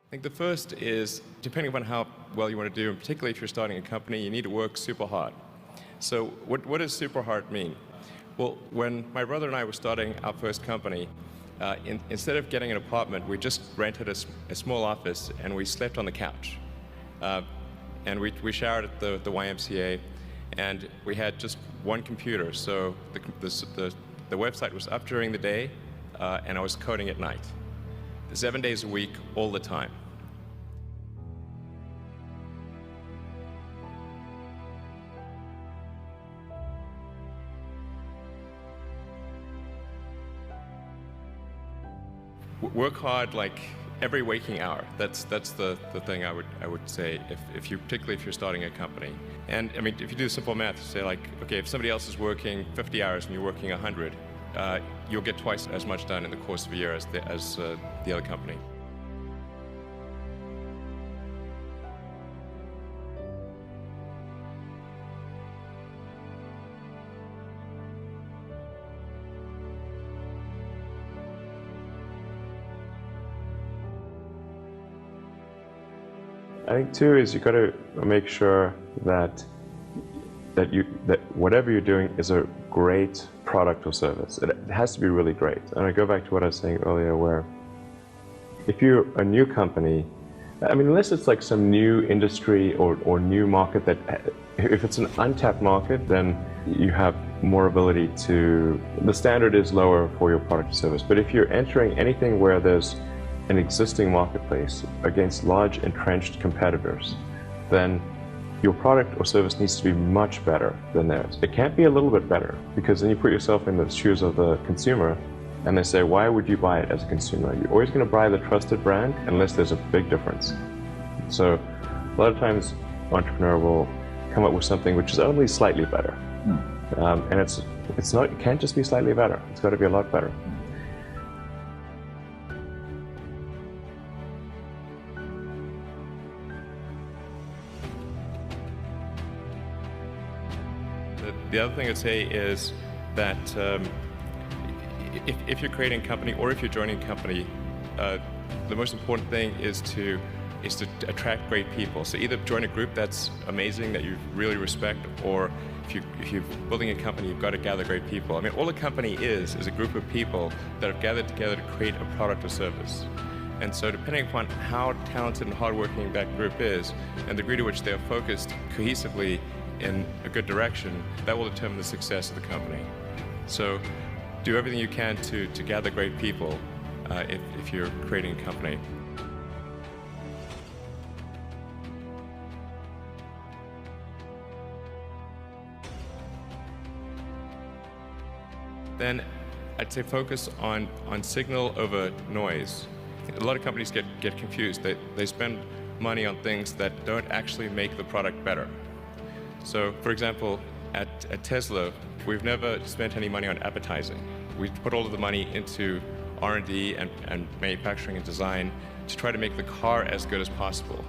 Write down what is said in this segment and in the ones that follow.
I think the first is, depending upon how well you want to do, and particularly if you're starting a company, you need to work super hard. So what does super hard mean? Well, when my brother and I were starting our first company, instead of getting an apartment, we just rented a small office and we slept on the couch. And we showered at the YMCA, and we had just one computer. So the website was up during the day, and I was coding at night. 7 days a week, all the time. Work hard like every waking hour. That's the thing I would say particularly if you're starting a company. And I mean, if you do simple math, say like, okay, if somebody else is working 50 hours and you're working 100, you'll get twice as much done in the course of a year as the other company. I think too is you got to make sure that whatever you're doing is a great product or service. It has to be really great. And I go back to what I was saying earlier, where if you're a new company, I mean, unless it's like some new industry or new market that, if it's an untapped market, then you have more ability to, the standard is lower for your product or service. But if you're entering anything where there's an existing marketplace against large entrenched competitors, then your product or service needs to be much better than theirs. It can't be a little bit better, because then you put yourself in the shoes of the consumer and they say, why would you buy it as a consumer? You're always going to buy the trusted brand unless there's a big difference. So a lot of times entrepreneur will come up with something which is only slightly better. And it can't just be slightly better. It's got to be a lot better. The other thing I'd say is that if you're creating a company or if you're joining a company, the most important thing is to attract great people. So either join a group that's amazing, that you really respect, or if you're building a company, you've got to gather great people. I mean, all a company is a group of people that have gathered together to create a product or service. And so depending upon how talented and hardworking that group is, and the degree to which they are focused cohesively in a good direction, that will determine the success of the company. So do everything you can to gather great people if you're creating a company. Then I'd say focus on signal over noise. A lot of companies get confused. They spend money on things that don't actually make the product better. So, for example, at Tesla, we've never spent any money on advertising. We put all of the money into R&D and manufacturing and design to try to make the car as good as possible.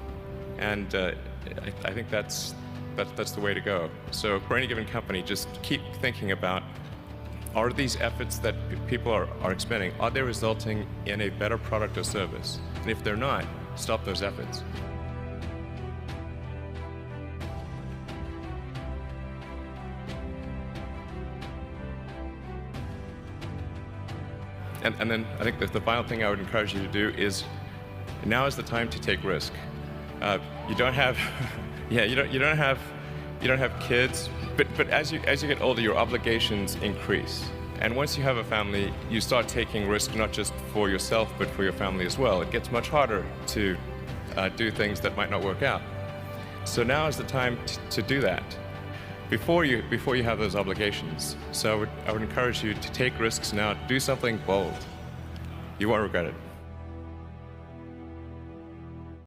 And I think that's the way to go. So for any given company, just keep thinking about, are these efforts that people are expending, are they resulting in a better product or service? And if they're not, stop those efforts. And then I think that the final thing I would encourage you to do is, now is the time to take risk. You don't have, you don't have kids, but as you get older, your obligations increase. And once you have a family, you start taking risk not just for yourself, but for your family as well. It gets much harder to do things that might not work out. So now is the time to do that, before you have those obligations. So I would encourage you to take risks now. Do something bold. You won't regret it.